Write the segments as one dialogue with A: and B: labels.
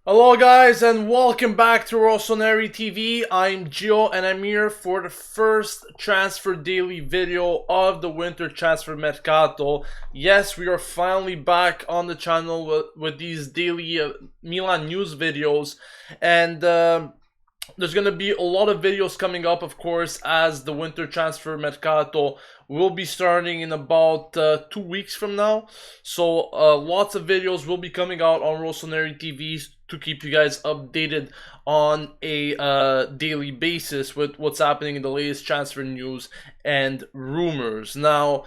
A: Hello guys and welcome back to Rossoneri TV. I'm Gio and I'm here for the first transfer daily video of the winter transfer mercato. Yes, we are finally back on the channel with these daily Milan news videos, and there's going to be a lot of videos coming up, of course, as the winter transfer mercato will be starting in about 2 weeks from now. So lots of videos will be coming out on Rossoneri TV to keep you guys updated on a daily basis with what's happening in the latest transfer news and rumors. Now,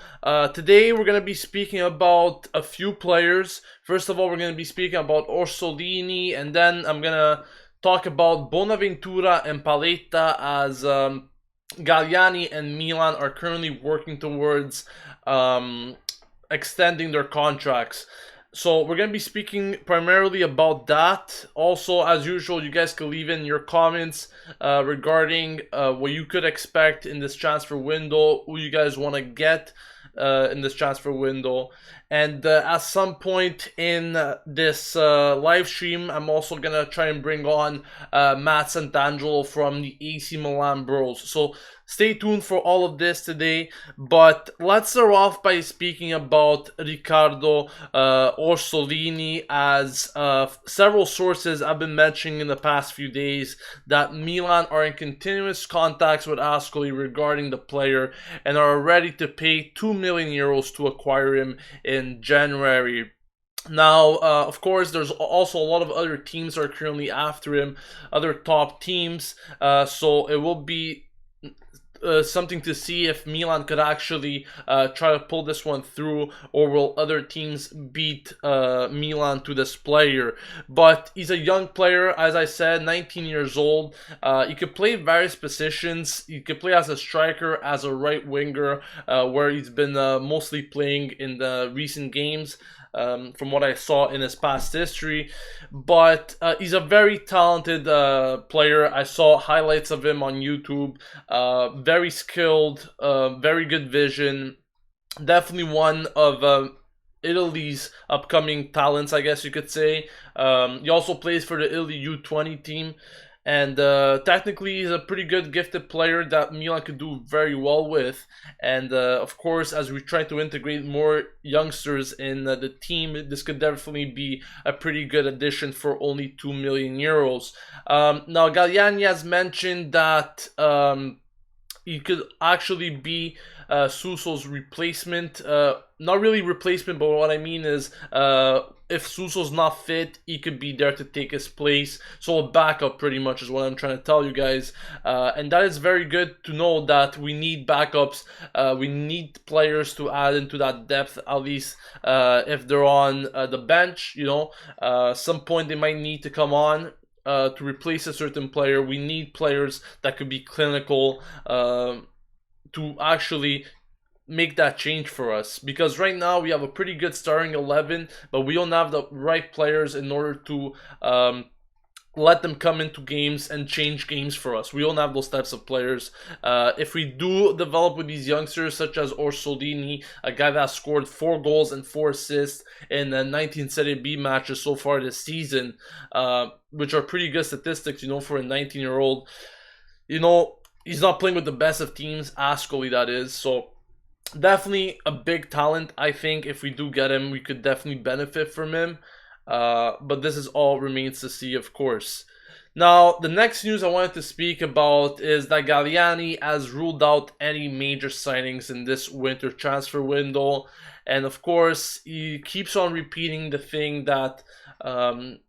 A: today we're going to be speaking about a few players. First of all, we're going to be speaking about Orsolini, and then I'm going to talk about Bonaventura and Paletta, as Galliani and Milan are currently working towards extending their contracts. So we're going to be speaking primarily about that. Also, as usual, you guys can leave in your comments regarding what you could expect in this transfer window, who you guys want to get in this transfer window. And at some point in this live stream, I'm also going to try and bring on Matt Santangelo from the AC Milan Bros. So stay tuned for all of this today. But let's start off by speaking about Riccardo Orsolini, as several sources have been mentioning in the past few days that Milan are in continuous contacts with Ascoli regarding the player and are ready to pay 2 million euros to acquire him in January. Now, of course, there's also a lot of other teams that are currently after him, other top teams, so it will be something to see if Milan could actually try to pull this one through, or will other teams beat Milan to this player. But he's a young player, as I said, 19 years old. He could play various positions. He could play as a striker, as a right winger, where he's been mostly playing in the recent games. From what I saw in his past history, but he's a very talented player. I saw highlights of him on YouTube. Very skilled, very good vision. Definitely one of Italy's upcoming talents, I guess you could say. He also plays for the Italy U20 team. And technically, he's a pretty good gifted player that Milan could do very well with. And of course, as we try to integrate more youngsters in the team, this could definitely be a pretty good addition for only 2 million euros. Now, Galliani has mentioned that he could actually be Suso's replacement. Not really replacement, but what I mean is if Suso's not fit, he could be there to take his place. So a backup, pretty much, is what I'm trying to tell you guys. And that is very good to know that we need backups. We need players to add into that depth, at least if they're on the bench. You know, some point they might need to come on to replace a certain player. We need players that could be clinical to actually make that change for us, because right now we have a pretty good starting 11, but we don't have the right players in order to let them come into games and change games for us. We don't have those types of players. If we do develop with these youngsters, such as Orsolini, a guy that scored 4 goals and 4 assists in 19 Serie B matches so far this season, which are pretty good statistics, you know, for a 19-year-old. You know, he's not playing with the best of teams, Ascoli that is, so definitely a big talent. I think if we do get him, we could definitely benefit from him. But this is all remains to see, of course. Now, the next news I wanted to speak about is that Galliani has ruled out any major signings in this winter transfer window. And of course, he keeps on repeating the thing that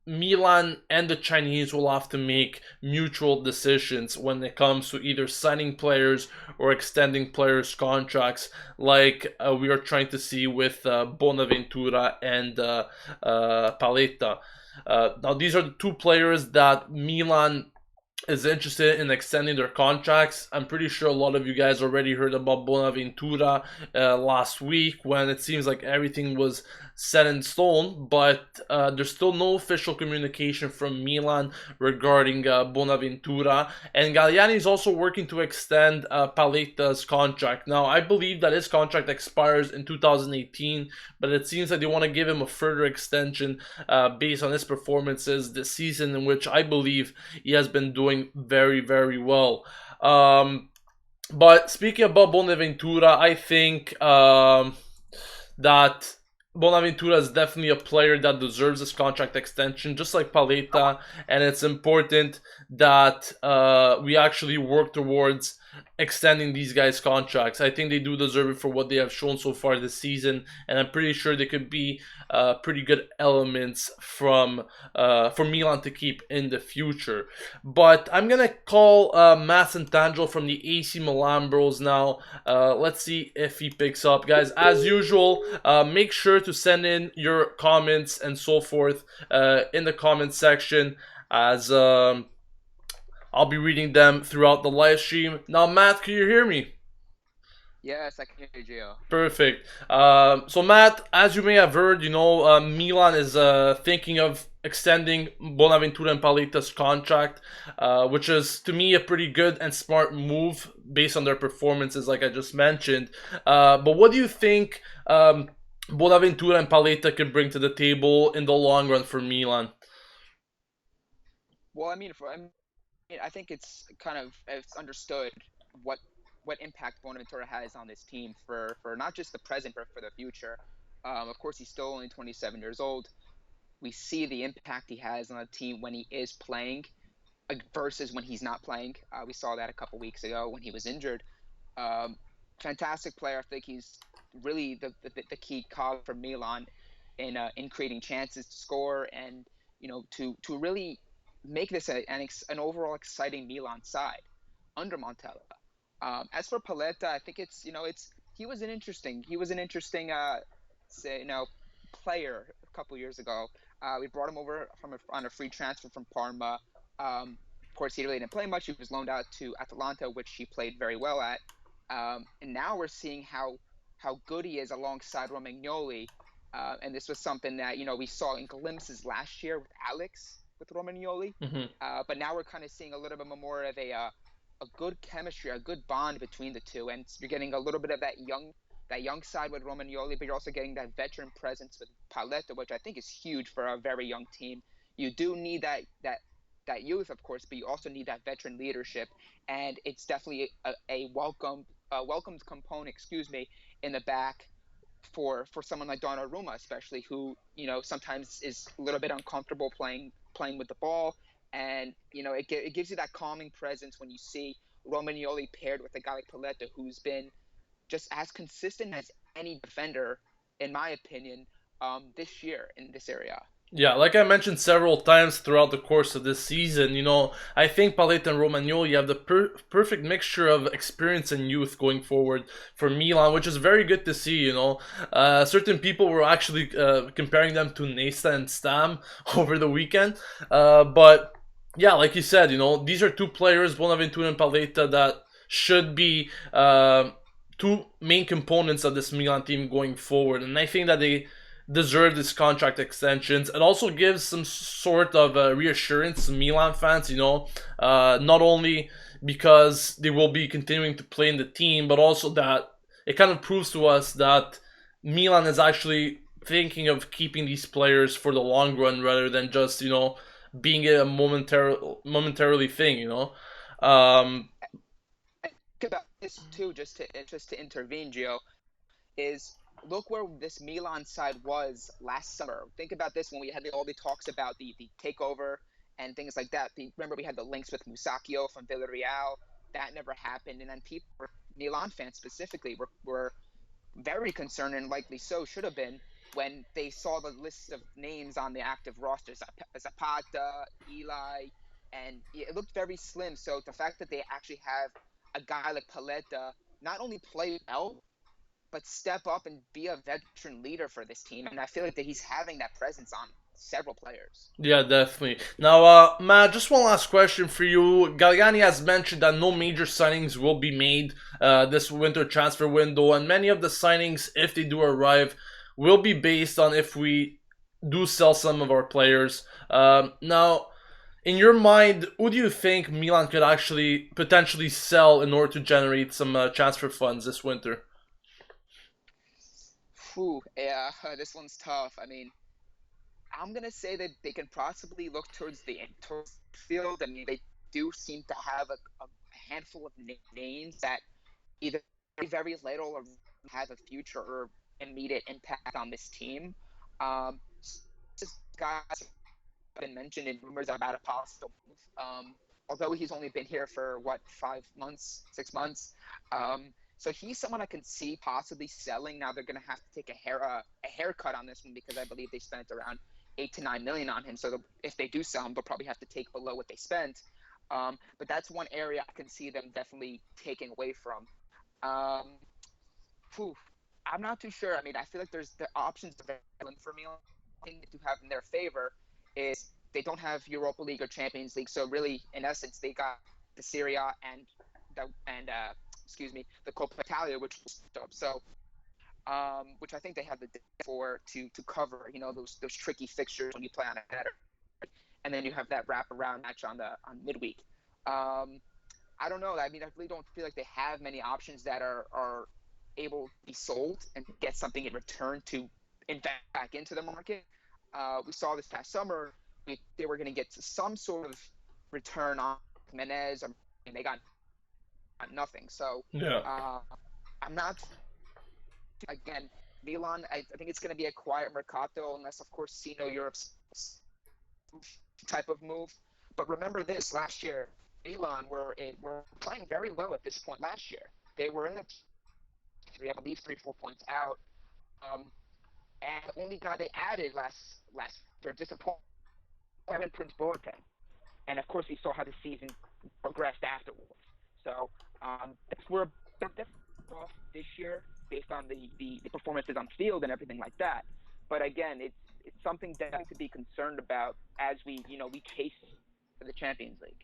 A: Milan and the Chinese will have to make mutual decisions when it comes to either signing players or extending players' contracts, like we are trying to see with Bonaventura and Paletta. Now, these are the two players that Milan is interested in extending their contracts. I'm pretty sure a lot of you guys already heard about Bonaventura last week, when it seems like everything was set in stone, but there's still no official communication from Milan regarding Bonaventura. And Galliani is also working to extend Paletta's contract. Now, I believe that his contract expires in 2018, but it seems like they want to give him a further extension based on his performances this season, in which I believe he has been doing very, very well. But speaking about Bonaventura, I think that Bonaventura is definitely a player that deserves this contract extension, just like Paleta, and it's important that we actually work towards extending these guys' contracts. I think they do deserve it for what they have shown so far this season, and I'm pretty sure they could be pretty good elements from for Milan to keep in the future. But I'm gonna call Matt Santangelo from the AC Milan Bros now. Let's see if he picks up, guys. As usual, make sure to send in your comments and so forth in the comment section, as I'll be reading them throughout the live stream. Now, Matt, can you hear me?
B: Yes, I can hear you, Gio.
A: Perfect. So, Matt, as you may have heard, Milan is thinking of extending Bonaventura and Paleta's contract, which is, to me, a pretty good and smart move based on their performances, like I just mentioned. But what do you think Bonaventura and Paleta can bring to the table in the long run for Milan?
B: Well, I think it's understood what what impact Bonaventura has on this team for not just the present but for the future. Of course, he's still only 27 years old. We see the impact he has on the team when he is playing versus when he's not playing. We saw that a couple weeks ago when he was injured. Um, Fantastic player. I think he's really the key cog for Milan in creating chances to score and to really make this an overall exciting Milan side under Montella. As for Paletta, I think it's he was an interesting say player a couple years ago. We brought him over on a free transfer from Parma. Of course, he really didn't play much. He was loaned out to Atalanta, which he played very well at. And now we're seeing how good he is alongside Romagnoli. And this was something that we saw in glimpses last year with Alex with Romagnoli.
A: Mm-hmm.
B: But now we're kind of seeing a little bit more of a good chemistry, a good bond between the two, and you're getting a little bit of that young side with Romagnoli, but you're also getting that veteran presence with Paletta, which I think is huge for a very young team. You do need that youth, of course, but you also need that veteran leadership, and it's definitely a welcomed component, excuse me, in the back for someone like Donnarumma, especially who sometimes is a little bit uncomfortable playing with the ball, and it gives you that calming presence when you see Romagnoli paired with a guy like Paletta, who's been just as consistent as any defender, in my opinion, this year in this area.
A: Yeah, like I mentioned several times throughout the course of this season, I think Paletta and Romagnoli have the perfect mixture of experience and youth going forward for Milan, which is very good to see. Certain people were actually comparing them to Nesta and Stam over the weekend, but yeah, like you said, these are two players, Bonaventura and Paletta, that should be two main components of this Milan team going forward, and I think that they deserve this contract extensions. It also gives some sort of reassurance to Milan fans, not only because they will be continuing to play in the team, but also that it kind of proves to us that Milan is actually thinking of keeping these players for the long run rather than just, being a momentarily thing, Um,
B: Think about this too, just to intervene, Gio, is look where this Milan side was last summer. Think about this when we had all the talks about the takeover and things like that. Remember we had the links with Musacchio from Villarreal. That never happened, and then Milan fans specifically, were very concerned, and likely so should have been, when they saw the list of names on the active roster: Zapata, Eli, and it looked very slim. So the fact that they actually have a guy like Paletta not only play well, but step up and be a veteran leader for this team, and I feel like that he's having that presence on several players.
A: Yeah, definitely. Now, Matt, just one last question for you. Galliani has mentioned that no major signings will be made this winter transfer window, and many of the signings, if they do arrive, will be based on if we do sell some of our players. Now, in your mind, who do you think Milan could actually potentially sell in order to generate some transfer funds this winter?
B: Whew, yeah, this one's tough. I mean, I'm gonna say that they can possibly look towards the field. I mean, they do seem to have a handful of names that either very little or have a future or immediate impact on this team. Just guys have been mentioned in rumors about a possible move. Although he's only been here for what 5 months, 6 months. So he's someone I can see possibly selling. Now they're going to have to take a haircut on this one because I believe they spent around 8 to 9 million on him. So if they do sell him, they'll probably have to take below what they spent. But that's one area I can see them definitely taking away from. Um, Whew, I'm not too sure. I mean, I feel like there's the options available for me. Thing to have in their favor is they don't have Europa League or Champions League. So really, in essence, they got the Serie A and excuse me, the Coppa Italia, which was up. So which I think they have the depth for to cover, those tricky fixtures when you play on a header, and then you have that wraparound match on midweek. Um, I don't know. I mean, I really don't feel like they have many options that are able to be sold and get something in return to invest back into the market. We saw this past summer they were going to get some sort of return on Menez, and they got nothing. So
A: Yeah.
B: I'm not. Again, Milan. I think it's going to be a quiet mercato, unless of course Sino Europe's type of move. But remember this: last year, Milan were playing very low at this point. Last year, they were in the three, I believe, 3 4 points out. Um, and the only guy they added last year, disappointed, Prince Boateng. And of course, we saw how the season progressed afterwards. So that's where they're definitely off this year based on the performances on field and everything like that. But again, it's something definitely to be concerned about as we chase for the Champions League.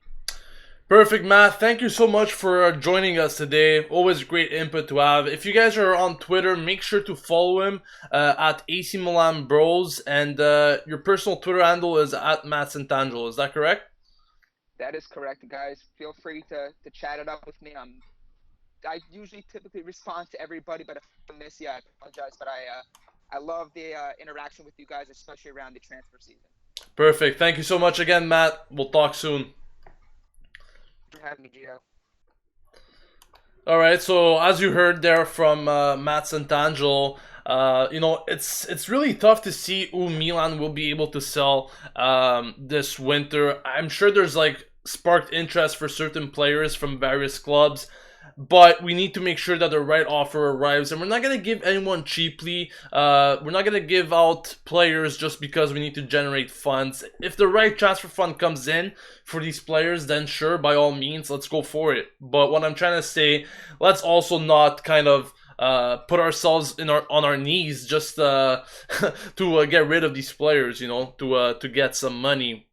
A: Perfect, Matt. Thank you so much for joining us today. Always great input to have. If you guys are on Twitter, make sure to follow him at AC Milan Bros, and your personal Twitter handle is at Matt Santangelo. Is that correct?
B: That is correct, guys. Feel free to chat it up with me. I usually typically respond to everybody, but if I miss you, I apologize. But I love the interaction with you guys, especially around the transfer season.
A: Perfect. Thank you so much again, Matt. We'll talk soon.
B: Thanks for having me, Gio.
A: All right. So as you heard there from Matt Santangelo, it's really tough to see who Milan will be able to sell this winter. I'm sure there's like sparked interest for certain players from various clubs, but we need to make sure that the right offer arrives, and we're not gonna give anyone cheaply. We're not gonna give out players just because we need to generate funds. If the right transfer fund comes in for these players, then sure, by all means, let's go for it. But what I'm trying to say, let's also not kind of put ourselves on our knees just to get rid of these players, to get some money.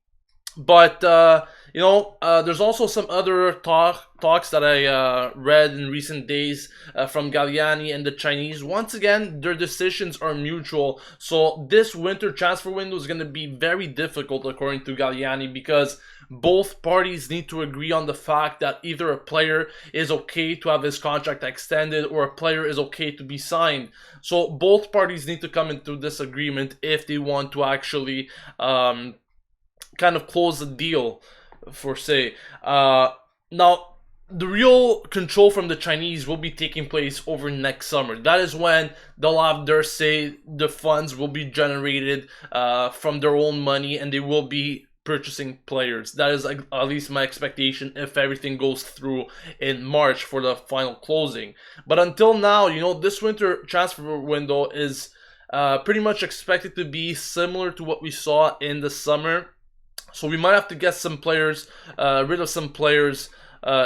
A: But there's also some other talks that I read in recent days from Galliani and the Chinese. Once again, their decisions are mutual. So this winter transfer window is going to be very difficult, according to Galliani, because both parties need to agree on the fact that either a player is okay to have his contract extended or a player is okay to be signed. So both parties need to come into this agreement if they want to actually kind of close the deal, for say. Now, the real control from the Chinese will be taking place over next summer. That is when they'll have their say. The funds will be generated from their own money, and they will be purchasing players. That is at least my expectation if everything goes through in March for the final closing. But until now, this winter transfer window is pretty much expected to be similar to what we saw in the summer. So we might have to get some players, rid of some players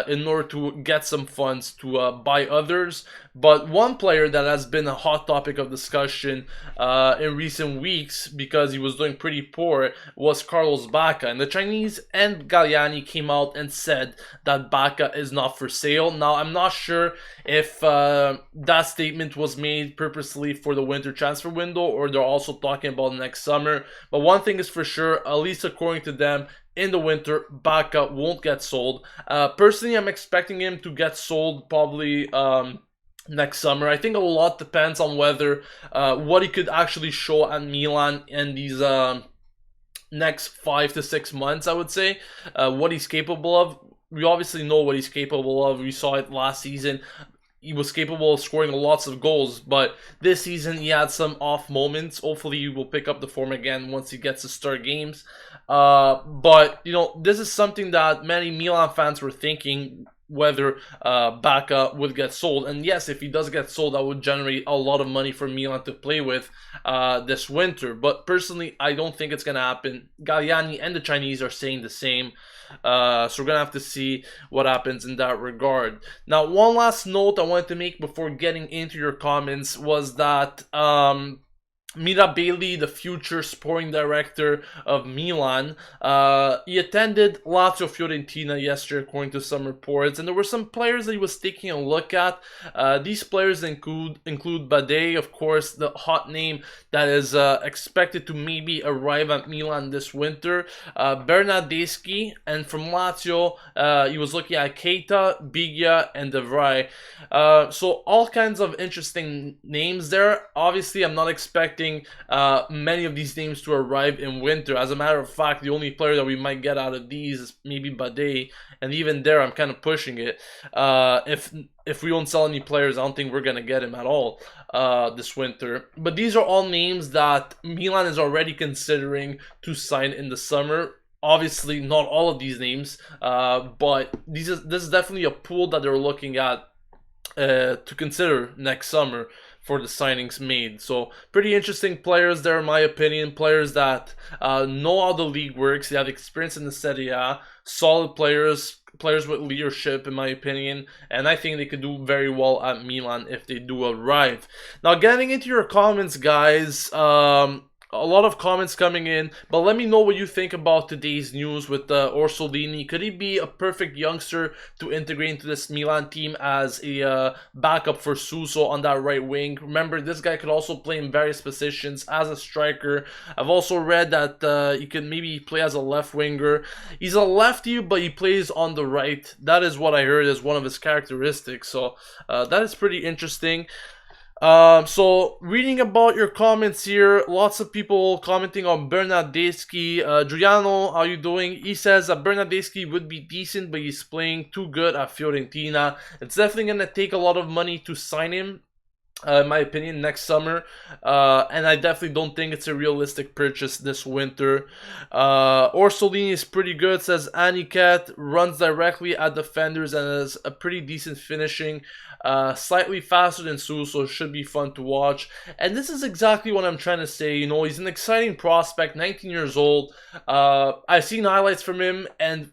A: in order to get some funds to buy others. But one player that has been a hot topic of discussion in recent weeks because he was doing pretty poor was Carlos Bacca. And the Chinese and Galliani came out and said that Bacca is not for sale. Now, I'm not sure if that statement was made purposely for the winter transfer window or they're also talking about next summer. But one thing is for sure, at least according to them, in the winter, Bacca won't get sold. Personally, I'm expecting him to get sold probably next summer. I think a lot depends on whether what he could actually show at Milan in these next 5 to 6 months, I would say. What he's capable of. We obviously know what he's capable of. We saw it last season. He was capable of scoring lots of goals, but this season he had some off moments. Hopefully he will pick up the form again once he gets to start games. But, you know, this is something that many Milan fans were thinking, whether Bacca would get sold. And yes, if he does get sold, that would generate a lot of money for Milan to play with this winter. But personally, I don't think it's going to happen. Galliani and the Chinese are saying the same. So we're going to have to see what happens in that regard. Now, one last note I wanted to make before getting into your comments was that Mirabelli, the future sporting director of Milan, he attended Lazio Fiorentina yesterday, according to some reports, and there were some players that he was taking a look at. These players include Bade, of course, the hot name that is expected to maybe arrive at Milan this winter. Bernardeschi, and from Lazio, he was looking at Keita, Biglia, and De Vrij. So all kinds of interesting names there. Obviously, I'm not expecting many of these names to arrive in winter. As a matter of fact, the only player that we might get out of these is maybe Bade, and even there, I'm kind of pushing it. If we don't sell any players, I don't think we're gonna get him at all this winter. But these are all names that Milan is already considering to sign in the summer. Obviously, not all of these names, but this is definitely a pool that they're looking at to consider next summer for the signings made. So pretty interesting players there, in my opinion. Players that know how the league works. They have experience in the Serie A. Solid players with leadership, in my opinion. And I think they could do very well at Milan if they do arrive. Now, getting into your comments, guys. A lot of comments coming in, but let me know what you think about today's news with Orsolini. Could he be a perfect youngster to integrate into this Milan team as a backup for Suso on that right wing? Remember, this guy could also play in various positions as a striker. I've also read that he can maybe play as a left winger. He's a lefty, but he plays on the right. That is what I heard as one of his characteristics. So that is pretty interesting. So reading about your comments here, lots of people commenting on Bernardeschi. Giuliano, how you doing? He says that Bernardeschi would be decent, but he's playing too good at Fiorentina. It's definitely going to take a lot of money to sign him. In my opinion, next summer, and I definitely don't think it's a realistic purchase this winter. Orsolini is pretty good, says Aniket, runs directly at defenders and has a pretty decent finishing, slightly faster than Suso, should be fun to watch. And this is exactly what I'm trying to say. You know, he's an exciting prospect, 19 years old. I've seen highlights from him, and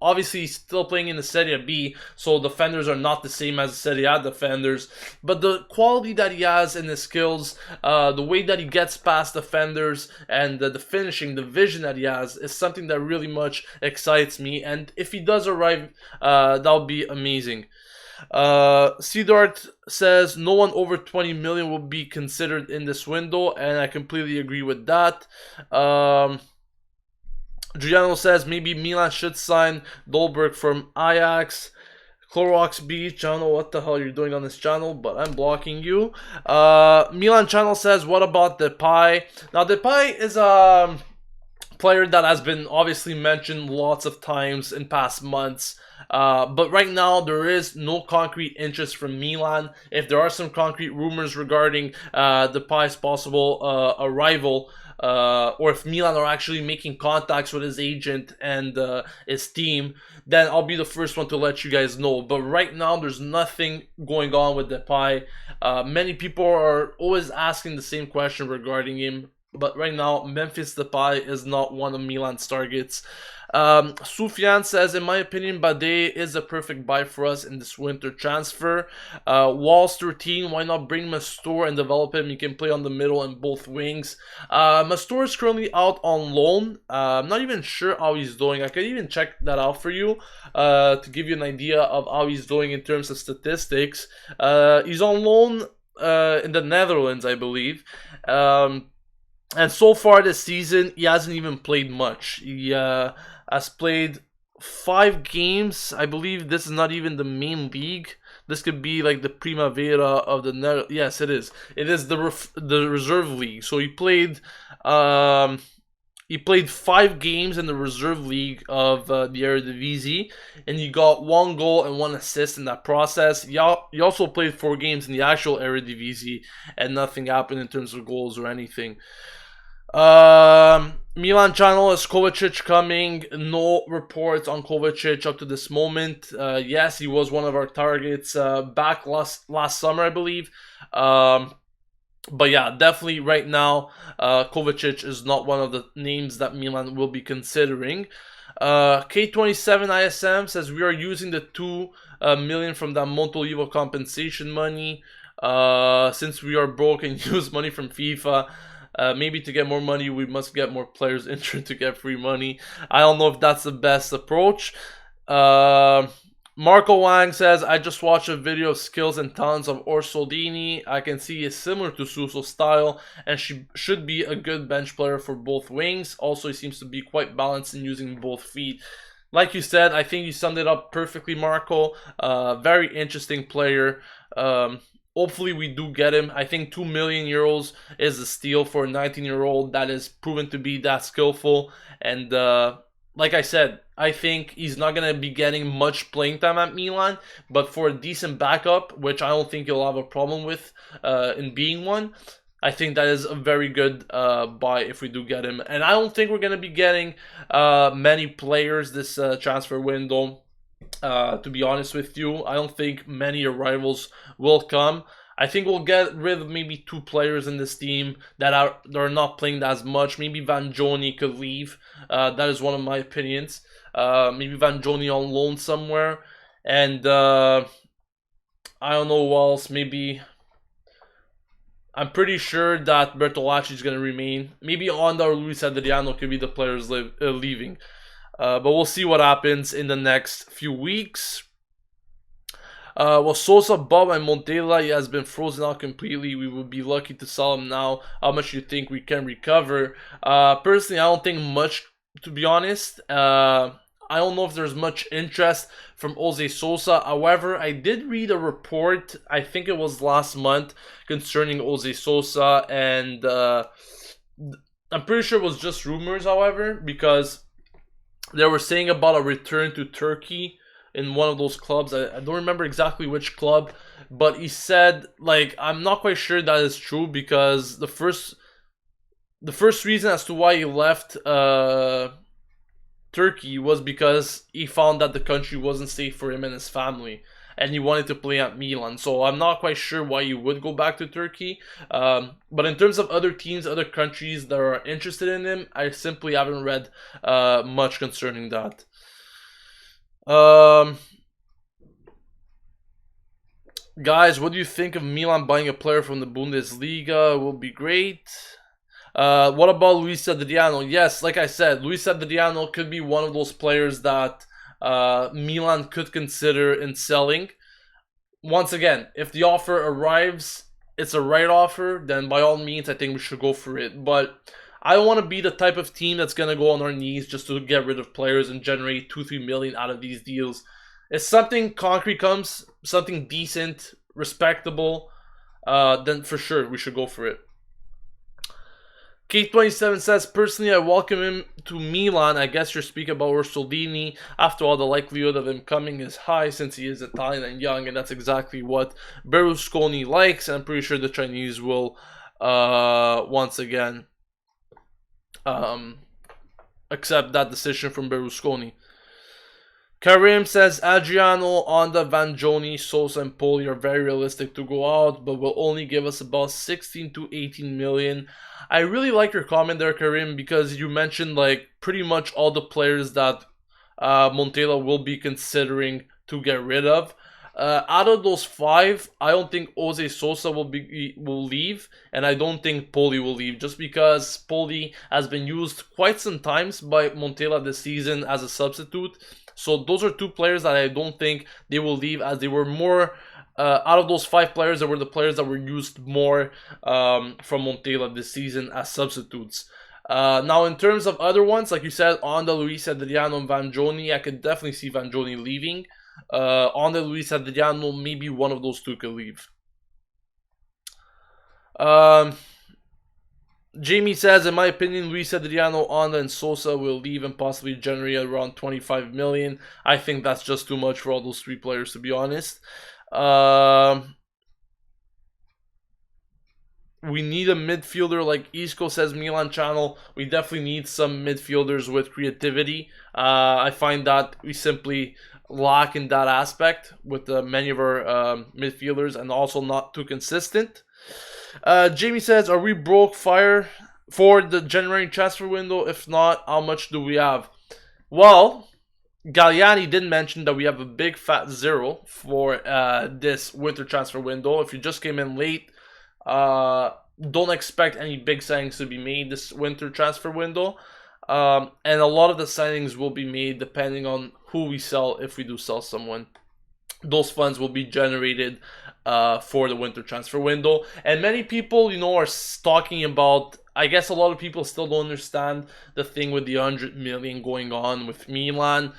A: obviously he's still playing in the Serie B, so defenders are not the same as the Serie A defenders, but the quality that he has and his skills, the way that he gets past defenders, and the finishing, the vision that he has, is something that really much excites me, and if he does arrive, that would be amazing. Siddharth says no one over 20 million will be considered in this window, and I completely agree with that. Giuliano says maybe Milan should sign Dolberg from Ajax. Clorox Beach, I don't know what the hell you're doing on this channel, but I'm blocking you. Milan channel says, what about Depay? Now, Depay is a player that has been obviously mentioned lots of times in past months. But right now, there is no concrete interest from Milan. If there are some concrete rumors regarding Depay's possible arrival, or if Milan are actually making contacts with his agent and his team, then I'll be the first one to let you guys know. But right now, there's nothing going on with Depay. Many people are always asking the same question regarding him. But right now, Memphis Depay is not one of Milan's targets. Sufyan says, in my opinion, Bade is a perfect buy for us in this winter transfer. Walls 13, why not bring Mastor and develop him? He can play on the middle and both wings. Mastor is currently out on loan. I'm not even sure how he's doing. I could even check that out for you to give you an idea of how he's doing in terms of statistics. He's on loan in the Netherlands, I believe. And so far this season, he hasn't even played much. He has played 5 games. I believe this is not even the main league. This could be like the Primavera of the yes, it is. It is the reserve league. So he played 5 games in the reserve league of the Eredivisie, and he got 1 goal and 1 assist in that process. He also played 4 games in the actual Eredivisie, and nothing happened in terms of goals or anything. Milan channel, is Kovacic coming? No reports on Kovacic up to this moment. Yes, he was one of our targets back last summer, I believe. But yeah, definitely right now, Kovacic is not one of the names that Milan will be considering. K27 ISM says we are using the 2 million from that Montolivo compensation money. Since we are broke and use money from FIFA, maybe to get more money, we must get more players injured to get free money. I don't know if that's the best approach. Marco Wang says, I just watched a video of skills and talents of Orsolini. I can see it's similar to Suso's style, and she should be a good bench player for both wings. Also, he seems to be quite balanced in using both feet. Like you said, I think you summed it up perfectly, Marco. Very interesting player. Hopefully we do get him. I think 2 million euros is a steal for a 19-year-old that is proven to be that skillful. And like I said, I think he's not going to be getting much playing time at Milan, but for a decent backup, which I don't think he'll have a problem with in being one, I think that is a very good buy if we do get him. And I don't think we're going to be getting many players this transfer window. To be honest with you, I don't think many arrivals will come. I think we'll get rid of maybe 2 players in this team that are not playing as much. Maybe Van Joni could leave. That is one of my opinions. Maybe Van Joni on loan somewhere, and I don't know who else. Maybe I'm pretty sure that Bertolacci is going to remain. Maybe Onda or Luis Adriano could be the players leaving. But we'll see what happens in the next few weeks. Well, Sosa, Bob, and Montella, he has been frozen out completely. We would be lucky to sell him now. How much do you think we can recover? Personally, I don't think much, to be honest. I don't know if there's much interest from Jose Sosa. However, I did read a report, I think it was last month, concerning Jose Sosa, and I'm pretty sure it was just rumors, however, because they were saying about a return to Turkey in one of those clubs. I don't remember exactly which club, but he said, like, I'm not quite sure that is true, because the first reason as to why he left Turkey was because he found that the country wasn't safe for him and his family, and he wanted to play at Milan. So I'm not quite sure why you would go back to Turkey. But in terms of other teams, other countries that are interested in him, I simply haven't read much concerning that. Guys, what do you think of Milan buying a player from the Bundesliga? It will be great. What about Luis Adriano? Yes, like I said, Luis Adriano could be one of those players that Milan could consider in selling. Once again, if the offer arrives, it's a right offer, then by all means, I think we should go for it. But I don't want to be the type of team that's going to go on our knees just to get rid of players and generate 2-3 million out of these deals. If something concrete comes, something decent, respectable, then for sure we should go for it. K27 says, personally, I welcome him to Milan. I guess you're speaking about Orsolini. After all, the likelihood of him coming is high since he is Italian and young, and that's exactly what Berlusconi likes. And I'm pretty sure the Chinese will, once again, accept that decision from Berlusconi. Karim says Adriano, Onda, Vanjoni, Sosa, and Poli are very realistic to go out, but will only give us about 16 to 18 million. I really like your comment there, Karim, because you mentioned like pretty much all the players that Montella will be considering to get rid of. Out of those five, I don't think Jose Sosa will leave, and I don't think Poli will leave, just because Poli has been used quite some times by Montella this season as a substitute. So those are two players that I don't think they will leave, as they were more out of those five players, they were the players that were used more from Montella this season as substitutes. Now, in terms of other ones, like you said, Onda, Luis Adriano, and Vanjoni, I could definitely see Vanjoni leaving. Onda, Luis Adriano, maybe one of those two could leave. Jamie says, in my opinion, Luis Adriano, Onda, and Sosa will leave and possibly generate around 25 million. I think that's just too much for all those three players, to be honest. We need a midfielder, like Isco says, Milan channel. We definitely need some midfielders with creativity. I find that we simply lack in that aspect with many of our midfielders, and also not too consistent. Jamie says, are we broke fire for the January transfer window? If not, how much do we have? Well, Galliani did mention that we have a big fat zero for this winter transfer window. If you just came in late, don't expect any big signings to be made this winter transfer window. And a lot of the signings will be made depending on who we sell, if we do sell someone. Those funds will be generated for the winter transfer window. And many people, are talking about, I guess a lot of people still don't understand the thing with the 100 million going on with Milan.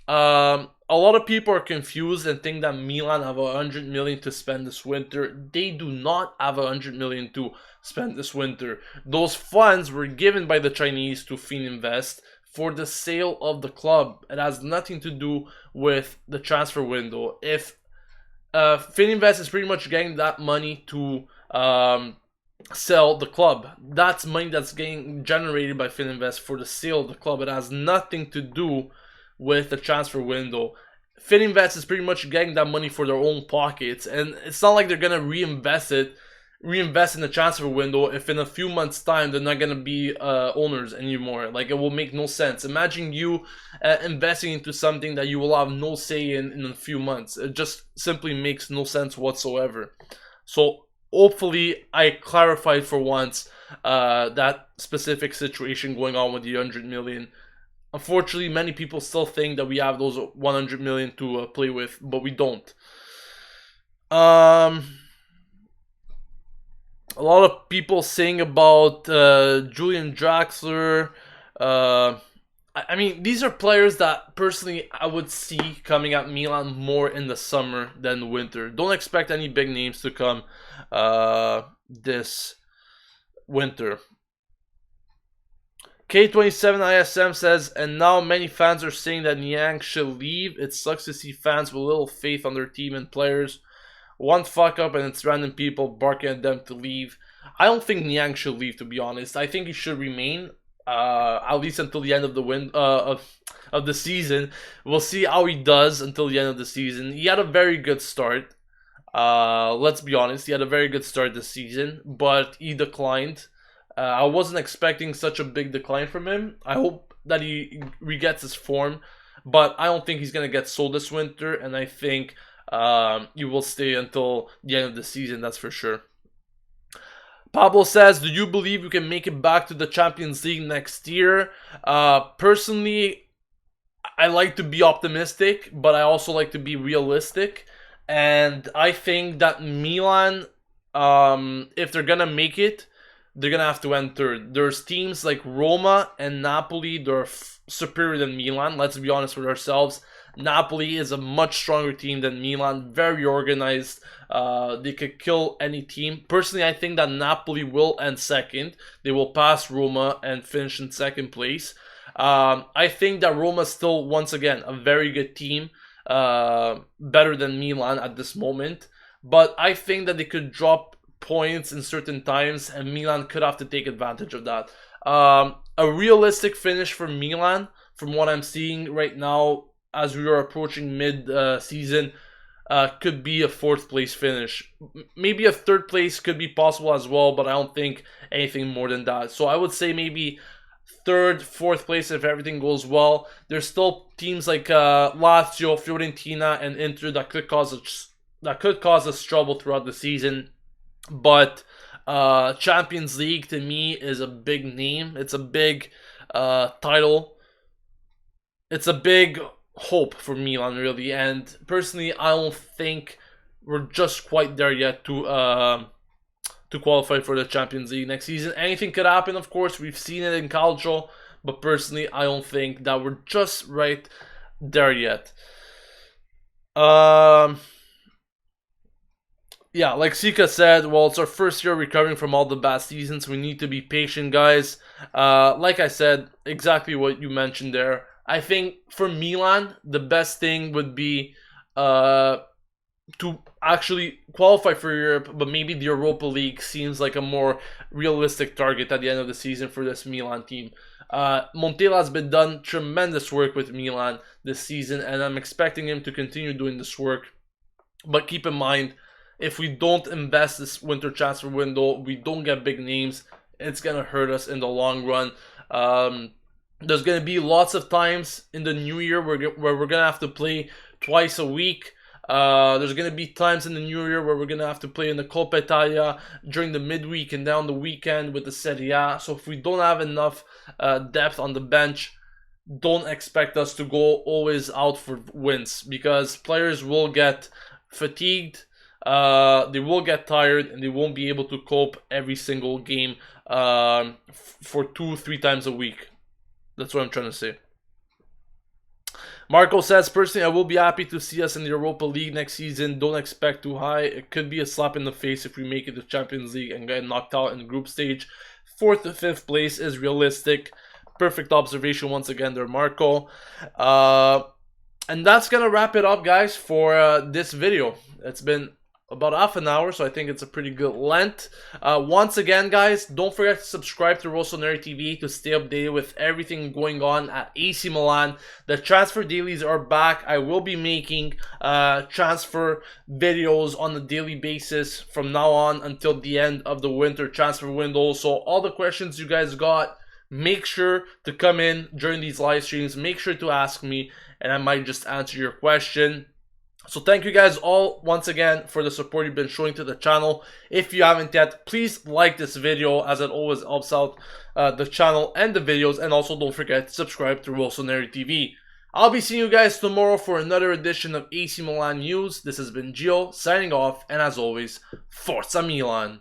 A: A lot of people are confused and think that Milan have 100 million to spend this winter. They do not have 100 million to spend this winter. Those funds were given by the Chinese to Fininvest for the sale of the club. It has nothing to do with the transfer window. If Fininvest is pretty much getting that money to sell the club, that's money that's getting generated by Fininvest for the sale of the club. It has nothing to do with the transfer window. Fininvest is pretty much getting that money for their own pockets, and it's not like they're gonna reinvest in the transfer window if in a few months' time they're not gonna be owners anymore. Like, it will make no sense. Imagine you investing into something that you will have no say in a few months. It just simply makes no sense whatsoever. So hopefully I clarified for once that specific situation going on with the 100 million. Unfortunately, many people still think that we have those 100 million to play with, but we don't. A lot of people saying about Julian Draxler. I mean, these are players that personally I would see coming at Milan more in the summer than the winter. Don't expect any big names to come this winter. K27 ISM says, and now many fans are saying that Niang should leave. It sucks to see fans with little faith on their team and players. One fuck up and it's random people barking at them to leave. I don't think Niang should leave, to be honest. I think he should remain, at least until the end of the of the season. We'll see how he does until the end of the season. He had a very good start. Let's be honest, he had a very good start this season, but he declined. I wasn't expecting such a big decline from him. I hope that he regets his form, but I don't think he's going to get sold this winter, and I think he will stay until the end of the season, that's for sure. Pablo says, do you believe we can make it back to the Champions League next year? Personally, I like to be optimistic, but I also like to be realistic. And I think that Milan, if they're going to make it, they're going to have to end third. There's teams like Roma and Napoli that are superior than Milan. Let's be honest with ourselves. Napoli is a much stronger team than Milan. Very organized. They could kill any team. Personally, I think that Napoli will end second. They will pass Roma and finish in second place. I think that Roma is still, once again, a very good team. Better than Milan at this moment. But I think that they could drop points in certain times, and Milan could have to take advantage of that. A realistic finish for Milan, from what I'm seeing right now, as we are approaching mid season, could be a fourth place finish. Maybe a third place could be possible as well, but I don't think anything more than that. So I would say maybe third, fourth place if everything goes well. There's still teams like Lazio, Fiorentina, and Inter that could cause us trouble throughout the season. But Champions League to me is a big name. It's a big title. It's a big hope for Milan, really. And personally, I don't think we're just quite there yet to qualify for the Champions League next season. Anything could happen, of course. We've seen it in Calcio, but personally, I don't think that we're just right there yet. Yeah, like Sika said, well, it's our first year recovering from all the bad seasons. We need to be patient, guys. Like I said, exactly what you mentioned there. I think for Milan, the best thing would be to actually qualify for Europe, but maybe the Europa League seems like a more realistic target at the end of the season for this Milan team. Montella has been done tremendous work with Milan this season, and I'm expecting him to continue doing this work. But keep in mind, if we don't invest this winter transfer window, we don't get big names, it's going to hurt us in the long run. There's going to be lots of times in the new year where we're going to have to play twice a week. There's going to be times in the new year where we're going to have to play in the Coppa Italia during the midweek and down the weekend with the Serie A. So if we don't have enough depth on the bench, don't expect us to go always out for wins, because players will get fatigued. They will get tired, and they won't be able to cope every single game for 2-3 times a week. That's what I'm trying to say. Marco says, personally, I will be happy to see us in the Europa League next season. Don't expect too high. It could be a slap in the face if we make it to Champions League and get knocked out in the group stage. 4th to 5th place is realistic. Perfect observation once again there, Marco. And that's going to wrap it up, guys, for this video. It's been about half an hour, so I think it's a pretty good length. Once again, guys, don't forget to subscribe to Rossoneri TV to stay updated with everything going on at AC Milan. The transfer dailies are back. I will be making transfer videos on a daily basis from now on until the end of the winter transfer window. So all the questions you guys got, make sure to come in during these live streams. Make sure to ask me, and I might just answer your question. So thank you guys all once again for the support you've been showing to the channel. If you haven't yet, please like this video, as it always helps out the channel and the videos. And also don't forget to subscribe to Rossoneri TV. I'll be seeing you guys tomorrow for another edition of AC Milan News. This has been Gio signing off, and as always, Forza Milan!